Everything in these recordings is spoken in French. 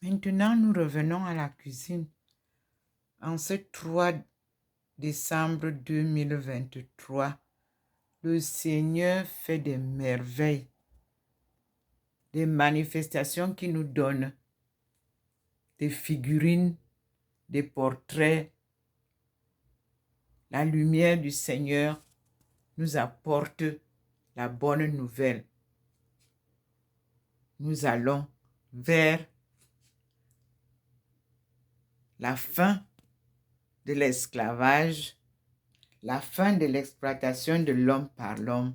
Maintenant, nous revenons à la cuisine. En ce 3 décembre 2023, le Seigneur fait des merveilles, des manifestations qui nous donnent des figurines, des portraits. La lumière du Seigneur nous apporte la bonne nouvelle. Nous allons vers la fin de l'esclavage, la fin de l'exploitation de l'homme par l'homme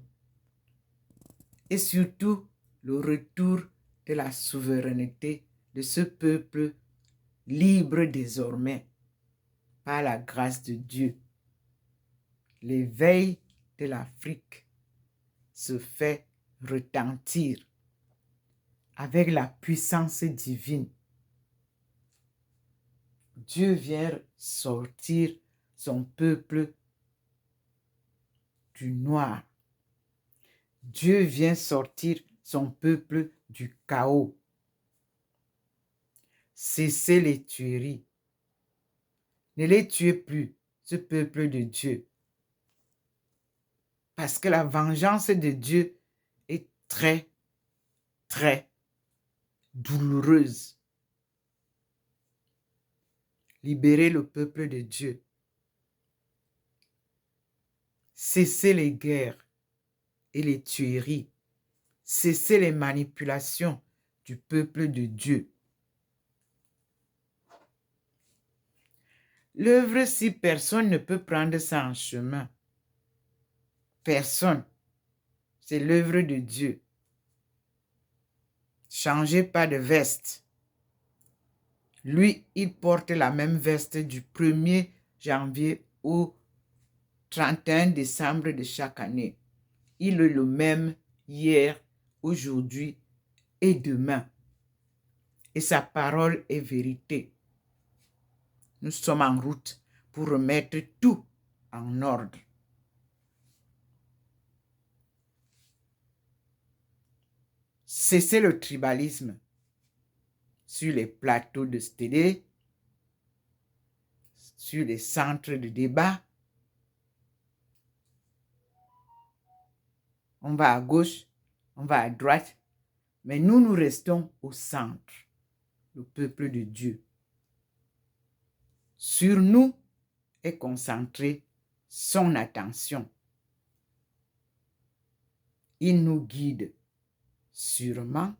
et surtout le retour de la souveraineté de ce peuple libre désormais par la grâce de Dieu. L'éveil de l'Afrique se fait retentir avec la puissance divine. Dieu vient sortir son peuple du noir. Dieu vient sortir son peuple du chaos. Cessez les tueries. Ne les tuez plus, ce peuple de Dieu. Parce que la vengeance de Dieu est très, très douloureuse. Libérez le peuple de Dieu. Cessez les guerres et les tueries. Cessez les manipulations du peuple de Dieu. L'œuvre, si personne ne peut prendre ça en chemin, personne, c'est l'œuvre de Dieu. Changez pas de veste. Lui, il porte la même veste du 1er janvier au 31 décembre de chaque année. Il est le même hier, aujourd'hui et demain. Et sa parole est vérité. Nous sommes en route pour remettre tout en ordre. Cessez le tribalisme sur les plateaux de télé, sur les centres de débat. On va à gauche, on va à droite, mais nous restons au centre, le peuple de Dieu. Sur nous est concentrée son attention. Il nous guide sûrement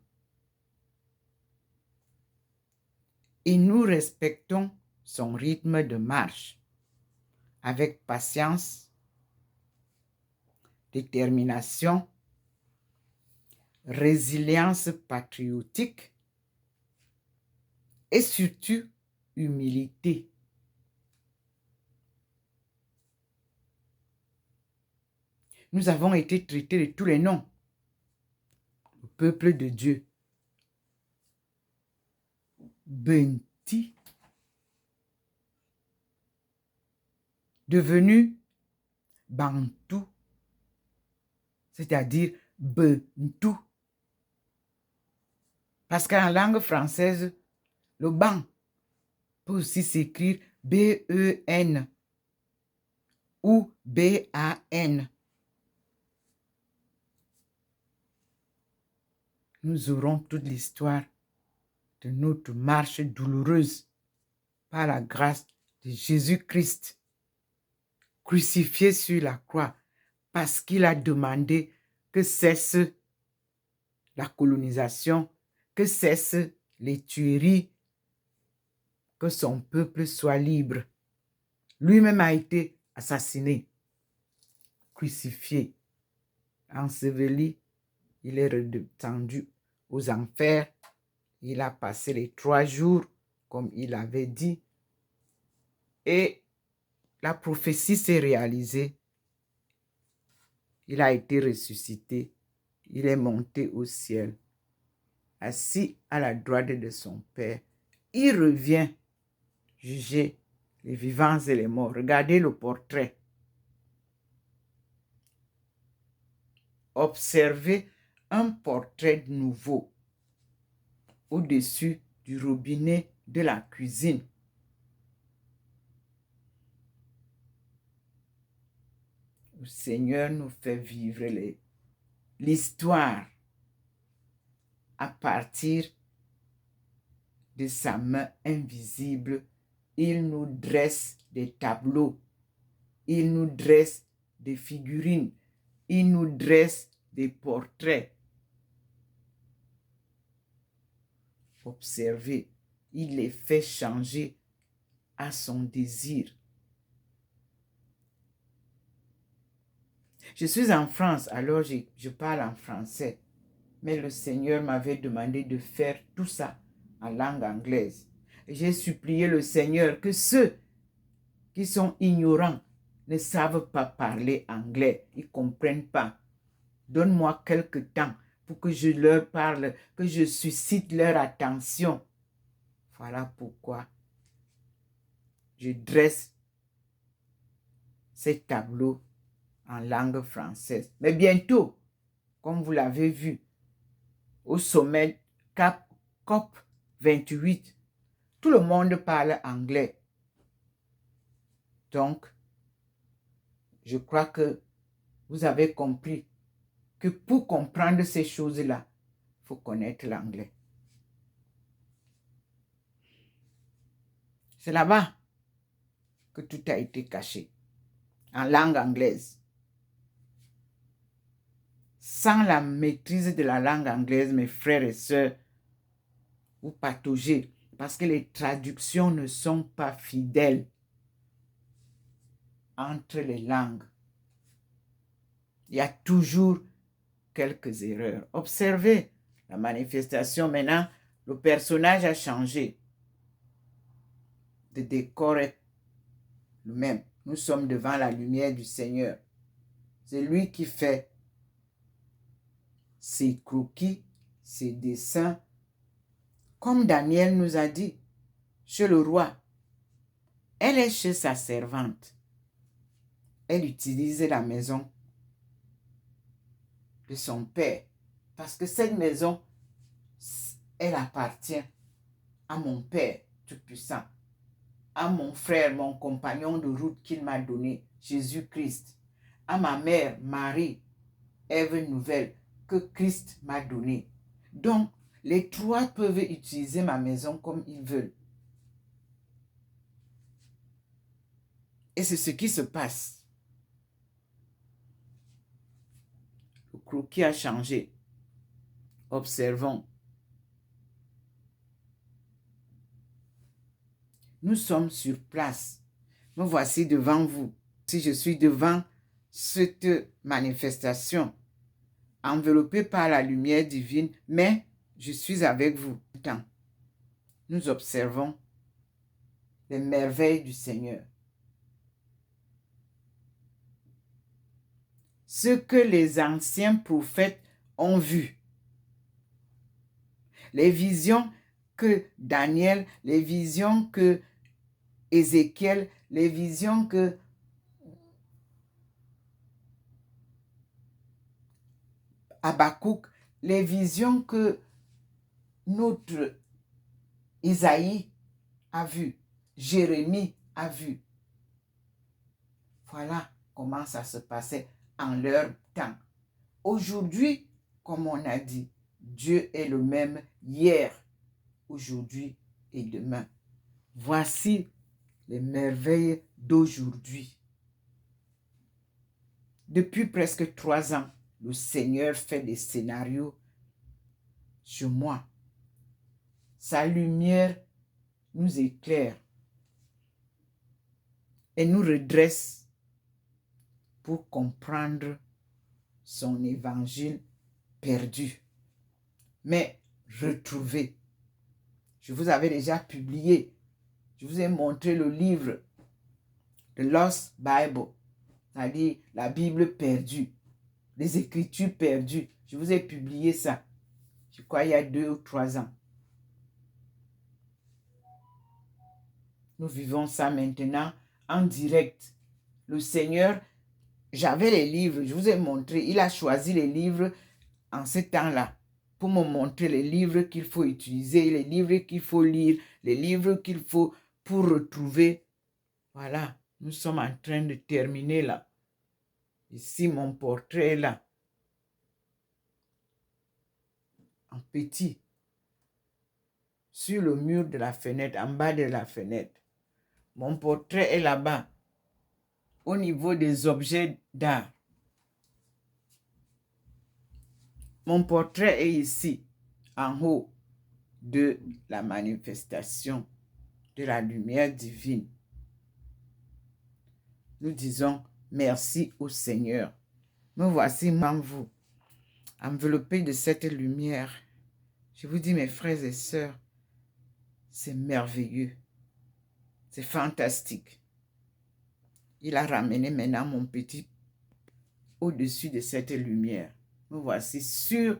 et nous respectons son rythme de marche avec patience, détermination, résilience patriotique et surtout humilité. Nous avons été traités de tous les noms. Le peuple de Dieu. Benti. Devenu Bantou. C'est-à-dire Bentou. Parce qu'en langue française, le ban peut aussi s'écrire B-E-N ou B-A-N. Nous aurons toute l'histoire de notre marche douloureuse par la grâce de Jésus-Christ, crucifié sur la croix, parce qu'il a demandé que cesse la colonisation, que cesse les tueries, que son peuple soit libre. Lui-même a été assassiné, crucifié, enseveli. Il est redescendu aux enfers. Il a passé les 3 jours, comme il avait dit. Et la prophétie s'est réalisée. Il a été ressuscité. Il est monté au ciel, assis à la droite de son Père. Il revient juger les vivants et les morts. Regardez le portrait. Observez un portrait nouveau au-dessus du robinet de la cuisine. Le Seigneur nous fait vivre l'histoire à partir de sa main invisible. Il nous dresse des tableaux, il nous dresse des figurines, il nous dresse des portraits. Observez, il les fait changer à son désir. Je suis en France, alors je parle en français. Mais le Seigneur m'avait demandé de faire tout ça en langue anglaise. J'ai supplié le Seigneur que ceux qui sont ignorants ne savent pas parler anglais, ils ne comprennent pas. Donne-moi quelque temps pour que je leur parle, que je suscite leur attention. Voilà pourquoi je dresse ces tableaux en langue française. Mais bientôt, comme vous l'avez vu, au sommet COP 28, tout le monde parle anglais. Donc, je crois que vous avez compris que pour comprendre ces choses-là, il faut connaître l'anglais. C'est là-bas que tout a été caché, en langue anglaise. Sans la maîtrise de la langue anglaise, mes frères et sœurs, vous pataugez parce que les traductions ne sont pas fidèles entre les langues. Il y a toujours quelques erreurs. Observez la manifestation. Maintenant, le personnage a changé. Le décor est le même. Nous sommes devant la lumière du Seigneur. C'est lui qui fait ses croquis, ses dessins. Comme Daniel nous a dit, chez le roi, elle est chez sa servante. Elle utilise la maison de son père. Parce que cette maison, elle appartient à mon Père Tout-Puissant, à mon frère, mon compagnon de route qu'il m'a donné, Jésus-Christ, à ma mère, Marie, Ève nouvelle, que Christ m'a donnée. Donc, les trois peuvent utiliser ma maison comme ils veulent. Et c'est ce qui se passe. Le croquis a changé. Observons. Nous sommes sur place. Me voici devant vous. Si je suis devant cette manifestation, enveloppée par la lumière divine, mais je suis avec vous. Nous observons les merveilles du Seigneur. Ce que les anciens prophètes ont vu. Les visions que Daniel, les visions que Ézéchiel, les visions que Habakkuk, les visions que notre Isaïe a vues, Jérémie a vues. Voilà comment ça se passait en leur temps. Aujourd'hui, comme on a dit, Dieu est le même hier, aujourd'hui et demain. Voici les merveilles d'aujourd'hui. Depuis presque 3 ans, le Seigneur fait des scénarios sur moi. Sa lumière nous éclaire et nous redresse pour comprendre son évangile perdu, mais retrouvé. Je vous avais déjà publié, je vous ai montré le livre The Lost Bible, c'est-à-dire la Bible perdue, les Écritures perdues. Je vous ai publié ça, je crois il y a 2 ou 3 ans. Nous vivons ça maintenant en direct. Le Seigneur, j'avais les livres, je vous ai montré, il a choisi les livres en ce temps-là pour me montrer les livres qu'il faut utiliser, les livres qu'il faut lire, les livres qu'il faut pour retrouver. Voilà, nous sommes en train de terminer là. Ici, mon portrait est là. En petit. Sur le mur de la fenêtre, en bas de la fenêtre. Mon portrait est là-bas. Au niveau des objets d'art. Mon portrait est ici, en haut de la manifestation de la lumière divine. Nous disons merci au Seigneur. Me voici, moi, vous, enveloppé de cette lumière. Je vous dis, mes frères et sœurs, c'est merveilleux. C'est fantastique. Il a ramené maintenant mon petit au-dessus de cette lumière. Me voici sur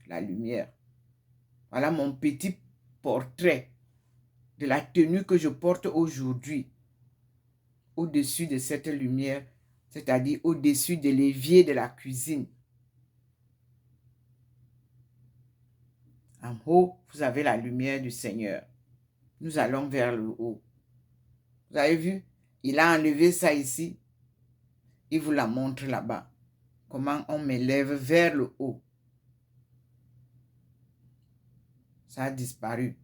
la lumière. Voilà mon petit portrait de la tenue que je porte aujourd'hui au-dessus de cette lumière, c'est-à-dire au-dessus de l'évier de la cuisine. En haut, vous avez la lumière du Seigneur. Nous allons vers le haut. Vous avez vu? Il a enlevé ça ici. Il vous la montre là-bas. Comment on m'élève vers le haut. Ça a disparu.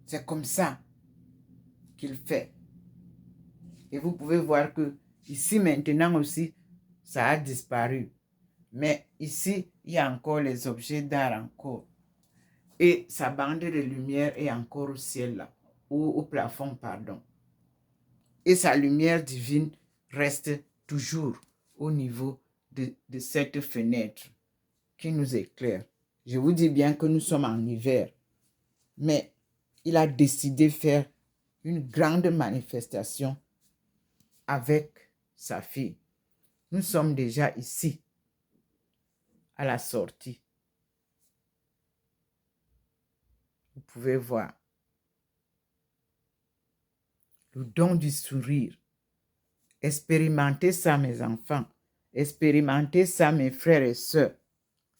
C'est comme ça qu'il fait. Et vous pouvez voir que ici maintenant aussi, ça a disparu. Mais ici, il y a encore les objets d'art encore. Et sa bande de lumière est encore au ciel là, ou au plafond, pardon. Et sa lumière divine reste toujours au niveau de cette fenêtre qui nous éclaire. Je vous dis bien que nous sommes en hiver, mais il a décidé de faire une grande manifestation avec sa fille. Nous sommes déjà ici, à la sortie. Vous pouvez voir le don du sourire. Expérimentez ça, mes enfants. Expérimentez ça, mes frères et sœurs.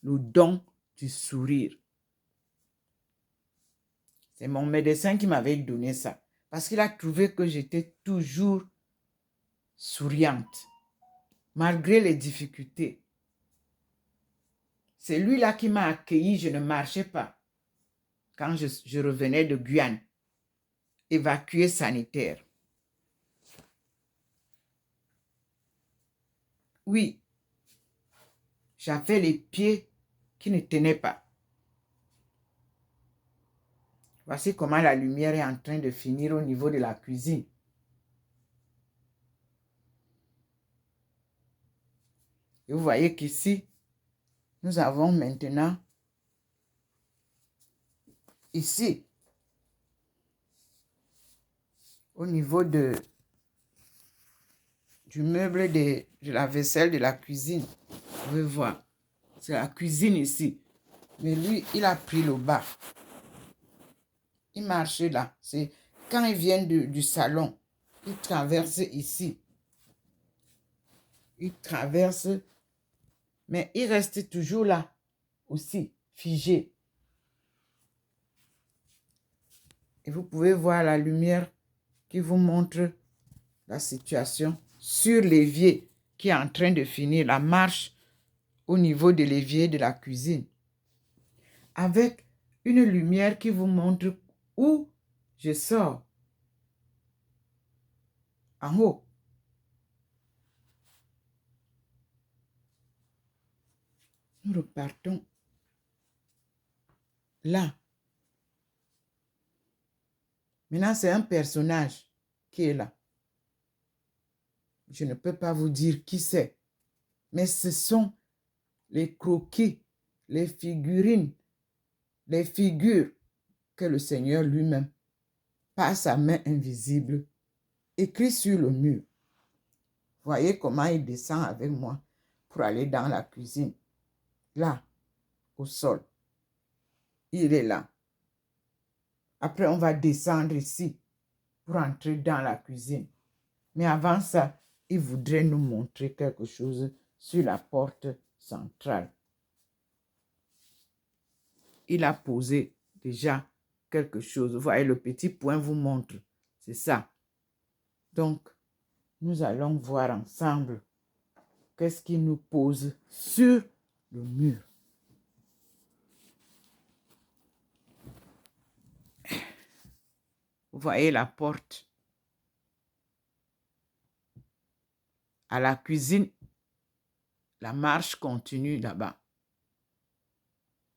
Le don du sourire. C'est mon médecin qui m'avait donné ça. Parce qu'il a trouvé que j'étais toujours souriante. Malgré les difficultés. C'est lui-là qui m'a accueilli. Je ne marchais pas. Quand je revenais de Guyane. Évacué sanitaire. Oui. J'avais les pieds qui ne tenaient pas. Voici comment la lumière est en train de finir au niveau de la cuisine. Et vous voyez qu'ici, nous avons maintenant, ici, au niveau du meuble de la vaisselle de la cuisine, vous pouvez voir, c'est la cuisine ici. Mais lui, il a pris le bas. Il marchait là. C'est quand il vient du salon, il traverse ici. Il traverse, mais il reste toujours là aussi, figé. Et vous pouvez voir la lumière qui vous montre la situation sur l'évier qui est en train de finir la marche au niveau de l'évier de la cuisine. Avec une lumière qui vous montre où je sors. En haut. Nous repartons là. Maintenant, c'est un personnage qui est là. Je ne peux pas vous dire qui c'est. Mais ce sont les croquis, les figurines, les figures que le Seigneur lui-même, par sa main invisible, écrit sur le mur. Voyez comment il descend avec moi pour aller dans la cuisine. Là, au sol. Il est là. Après, on va descendre ici pour entrer dans la cuisine. Mais avant ça, il voudrait nous montrer quelque chose sur la porte centrale. il a posé déjà quelque chose. Vous voyez, le petit point vous montre. C'est ça. Donc, nous allons voir ensemble qu'est-ce qu'il nous pose sur le mur. Vous voyez la porte. À la cuisine, la marche continue là-bas.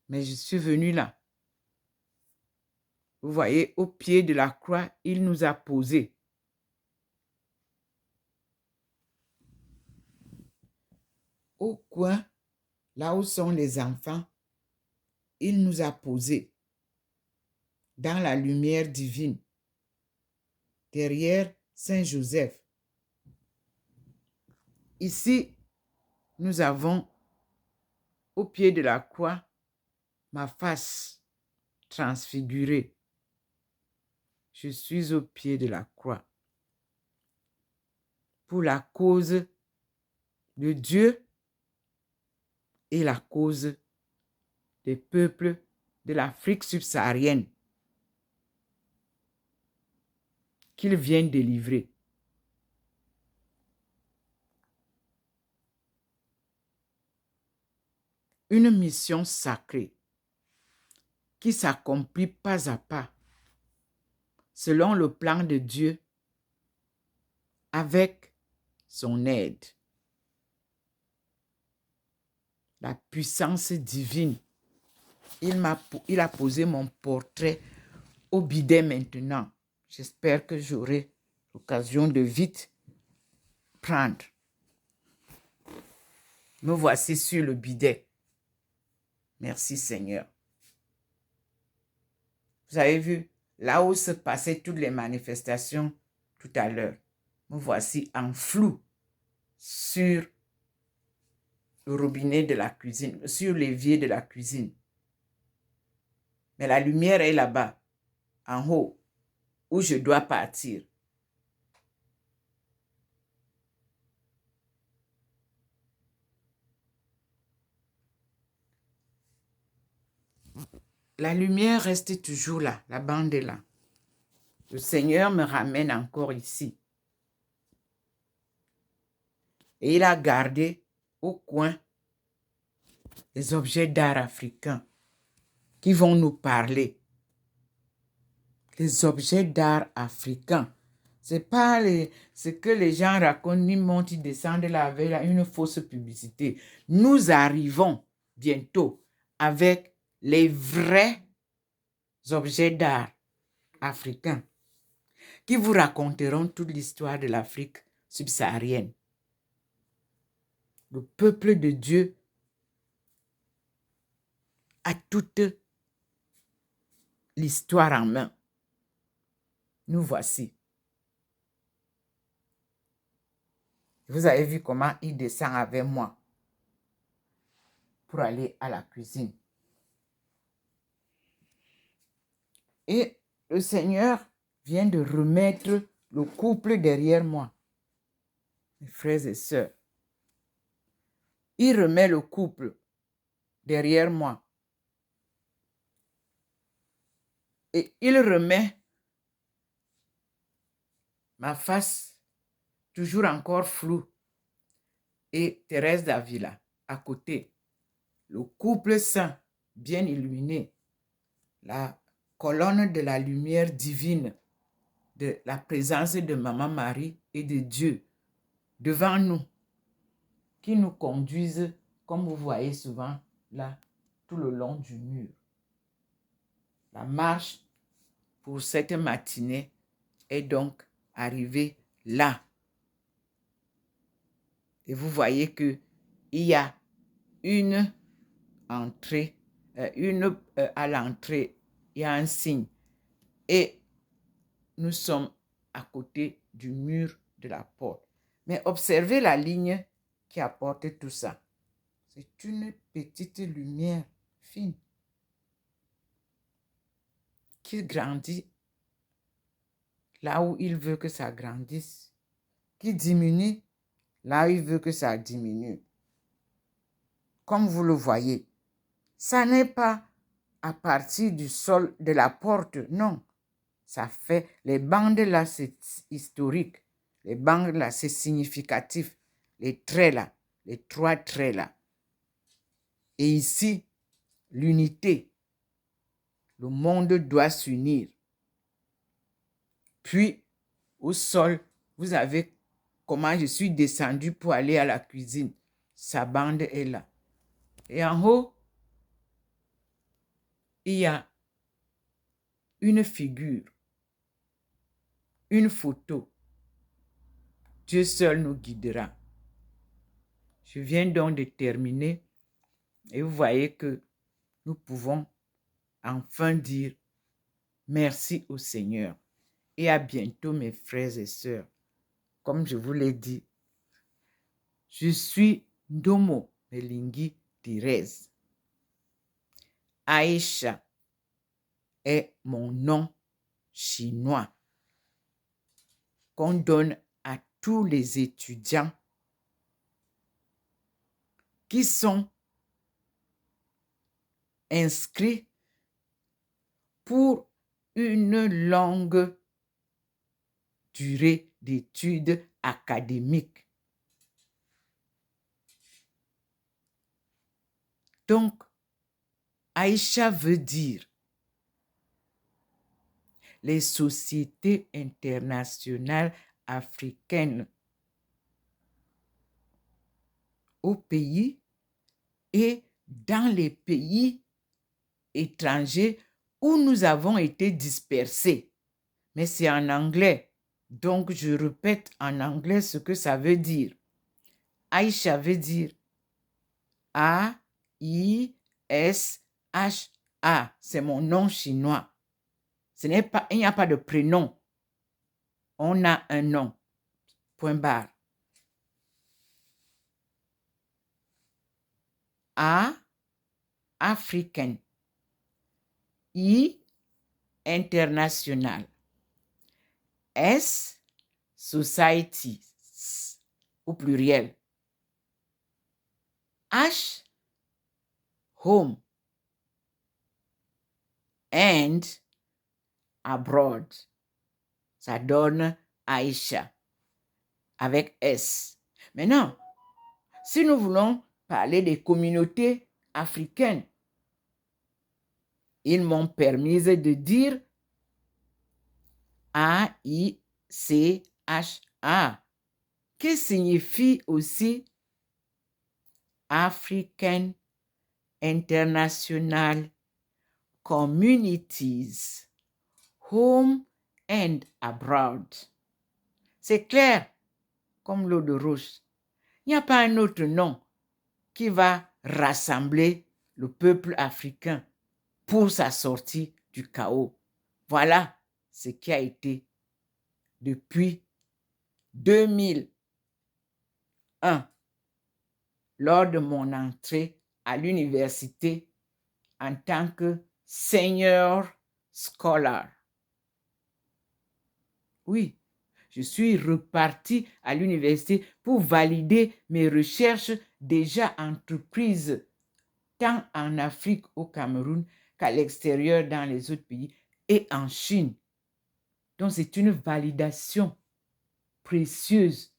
Mais je suis venu là. Vous voyez, au pied de la croix, il nous a posé. Au coin, là où sont les enfants, il nous a posé dans la lumière divine, derrière Saint Joseph. Ici, nous avons au pied de la croix ma face transfigurée. Je suis au pied de la croix pour la cause de Dieu et la cause des peuples de l'Afrique subsaharienne qu'il vient délivrer. Une mission sacrée qui s'accomplit pas à pas selon le plan de Dieu avec son aide. La puissance divine. Il a posé mon portrait au bidet maintenant. J'espère que j'aurai l'occasion de vite prendre. Me voici sur le bidet. Merci Seigneur. Vous avez vu, là où se passaient toutes les manifestations tout à l'heure, me voici en flou sur le robinet de la cuisine, sur l'évier de la cuisine. Mais la lumière est là-bas, en haut, où je dois partir. La lumière reste toujours là, la bande est là. Le Seigneur me ramène encore ici. Et il a gardé au coin les objets d'art africains qui vont nous parler. Les objets d'art africains. C'est pas ce que les gens racontent, ils montent, ils descendent là avec une fausse publicité. Nous arrivons bientôt avec les vrais objets d'art africains qui vous raconteront toute l'histoire de l'Afrique subsaharienne. Le peuple de Dieu a toute l'histoire en main. Nous voici. Vous avez vu comment il descend avec moi pour aller à la cuisine. Et le Seigneur vient de remettre le couple derrière moi. Mes frères et sœurs. Il remet le couple derrière moi. Et il remet ma face toujours encore floue et Thérèse d'Avila à côté. Le couple saint, bien illuminé. La colonne de la lumière divine de la présence de Maman Marie et de Dieu devant nous, qui nous conduisent, comme vous voyez souvent là, tout le long du mur. La marche pour cette matinée est donc arrivée là. Et vous voyez qu'il y a une entrée, à l'entrée, il y a un signe. Et nous sommes à côté du mur de la porte. Mais observez la ligne qui apporte tout ça. C'est une petite lumière fine qui grandit là où il veut que ça grandisse, qui diminue là où il veut que ça diminue. Comme vous le voyez, ça n'est pas à partir du sol de la porte. Non, ça fait, les bandes là, c'est historique. Les bandes là, c'est significatif. Les traits là, les 3 traits là. Et ici, l'unité. Le monde doit s'unir. Puis, au sol, vous avez comment je suis descendu pour aller à la cuisine. Sa bande est là. Et en haut, il y a une figure, une photo. Dieu seul nous guidera. Je viens donc de terminer et vous voyez que nous pouvons enfin dire merci au Seigneur. Et à bientôt mes frères et sœurs. Comme je vous l'ai dit, je suis Ndomo Melingi Thérèse. Aïcha est mon nom chinois qu'on donne à tous les étudiants qui sont inscrits pour une longue durée d'études académiques. Donc, Aïcha veut dire les sociétés internationales africaines au pays et dans les pays étrangers où nous avons été dispersés. Mais c'est en anglais. Donc, je répète en anglais ce que ça veut dire. Aïcha veut dire A-I-S-H-A. C'est mon nom chinois. Il n'y a pas de prénom. On a un nom. Point barre. A, African. I, international. S, society, au pluriel. H, home. And abroad. Ça donne Aïcha avec S. Maintenant, si nous voulons parler des communautés africaines, ils m'ont permis de dire A-I-C-H-A, qui signifie aussi African International Communities, Home and Abroad. C'est clair comme l'eau de roche. Il n'y a pas un autre nom qui va rassembler le peuple africain pour sa sortie du chaos. Voilà ce qui a été depuis 2001, lors de mon entrée à l'université en tant que senior scholar. Oui, je suis reparti à l'université pour valider mes recherches déjà entreprises tant en Afrique, au Cameroun, qu'à l'extérieur dans les autres pays et en Chine. Donc, c'est une validation précieuse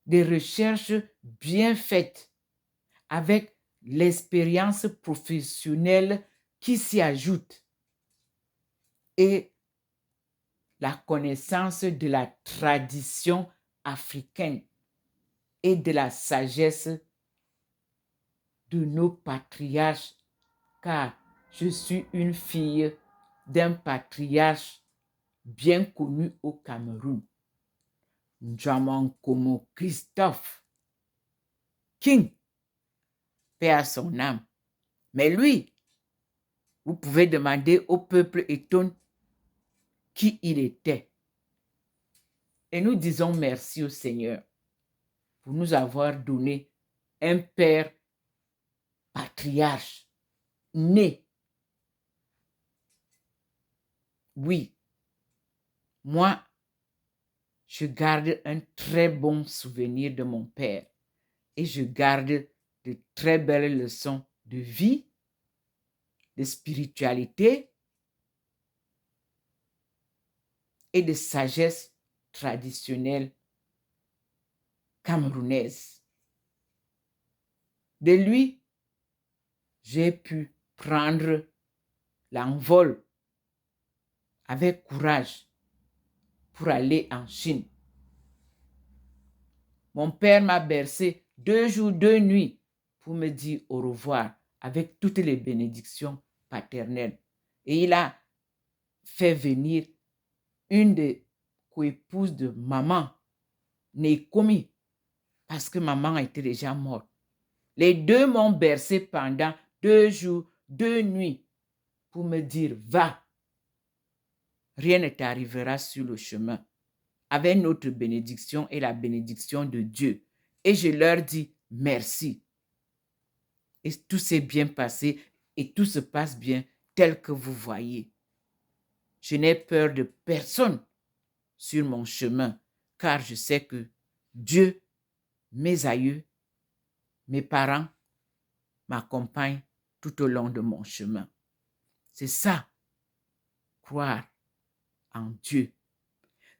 des recherches bien faites avec l'expérience professionnelle qui s'y ajoute et la connaissance de la tradition africaine et de la sagesse de nos patriarches, car je suis une fille d'un patriarche bien connu au Cameroun, Ndjamon Christophe King, paix à son âme. Mais lui, vous pouvez demander au peuple Eton qui il était. Et nous disons merci au Seigneur pour nous avoir donné un père patriarche né. Oui, moi, je garde un très bon souvenir de mon père et je garde de très belles leçons de vie de spiritualité et de sagesse traditionnelle camerounaise. De lui, j'ai pu prendre l'envol avec courage pour aller en Chine. Mon père m'a bercé 2 jours, 2 nuits pour me dire au revoir avec toutes les bénédictions paternelles. Et il a fait venir une des coépouses de maman, Nekomi, parce que maman était déjà morte. Les deux m'ont bercé pendant 2 jours, 2 nuits pour me dire, va, rien ne t'arrivera sur le chemin, avec notre bénédiction et la bénédiction de Dieu. Et je leur dis merci. Et tout s'est bien passé et tout se passe bien tel que vous voyez. Je n'ai peur de personne sur mon chemin, car je sais que Dieu, mes aïeux, mes parents m'accompagnent tout au long de mon chemin. C'est ça, croire en Dieu.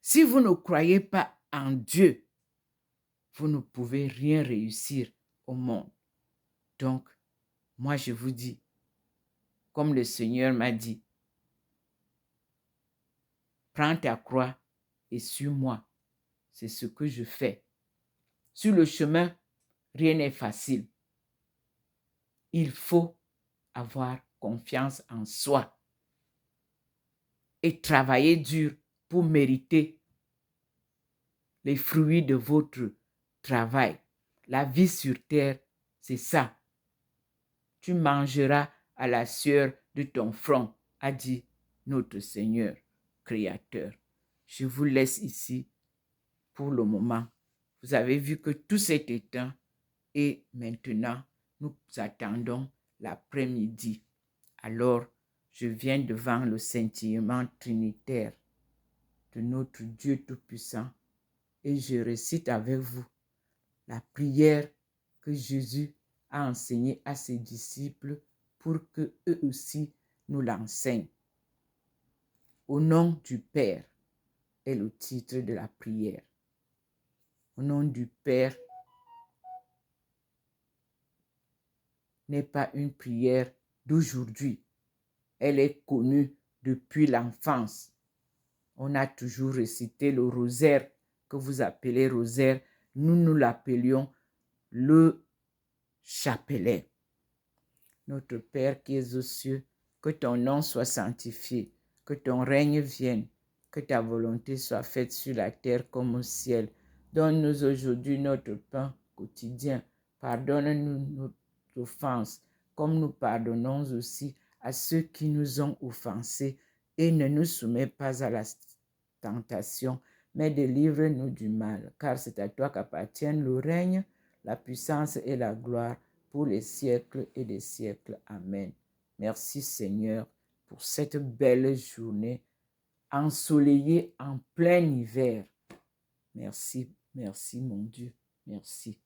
Si vous ne croyez pas en Dieu, vous ne pouvez rien réussir au monde. Donc, moi je vous dis, comme le Seigneur m'a dit, prends ta croix et suis-moi. C'est ce que je fais. Sur le chemin, rien n'est facile. Il faut avoir confiance en soi et travailler dur pour mériter les fruits de votre travail. La vie sur terre, c'est ça. Tu mangeras à la sueur de ton front, a dit notre Seigneur Créateur. Je vous laisse ici pour le moment. Vous avez vu que tout s'est éteint et maintenant, nous attendons l'après-midi. Alors, je viens devant le scintillement trinitaire de notre Dieu Tout-Puissant et je récite avec vous la prière que Jésus a enseignée à ses disciples pour que eux aussi nous l'enseignent. Au nom du Père est le titre de la prière. Au nom du Père n'est pas une prière d'aujourd'hui. Elle est connue depuis l'enfance. On a toujours récité le rosaire que vous appelez rosaire. Nous l'appelions le chapelet. Notre Père qui es aux cieux, que ton nom soit sanctifié, que ton règne vienne, que ta volonté soit faite sur la terre comme au ciel. Donne-nous aujourd'hui notre pain quotidien. Pardonne-nous nos offenses, comme nous pardonnons aussi à ceux qui nous ont offensés, et ne nous soumets pas à la tentation, mais délivre-nous du mal, car c'est à toi qu'appartiennent le règne, la puissance et la gloire pour les siècles et des siècles. Amen. Merci Seigneur pour cette belle journée ensoleillée en plein hiver. Merci, merci mon Dieu, merci.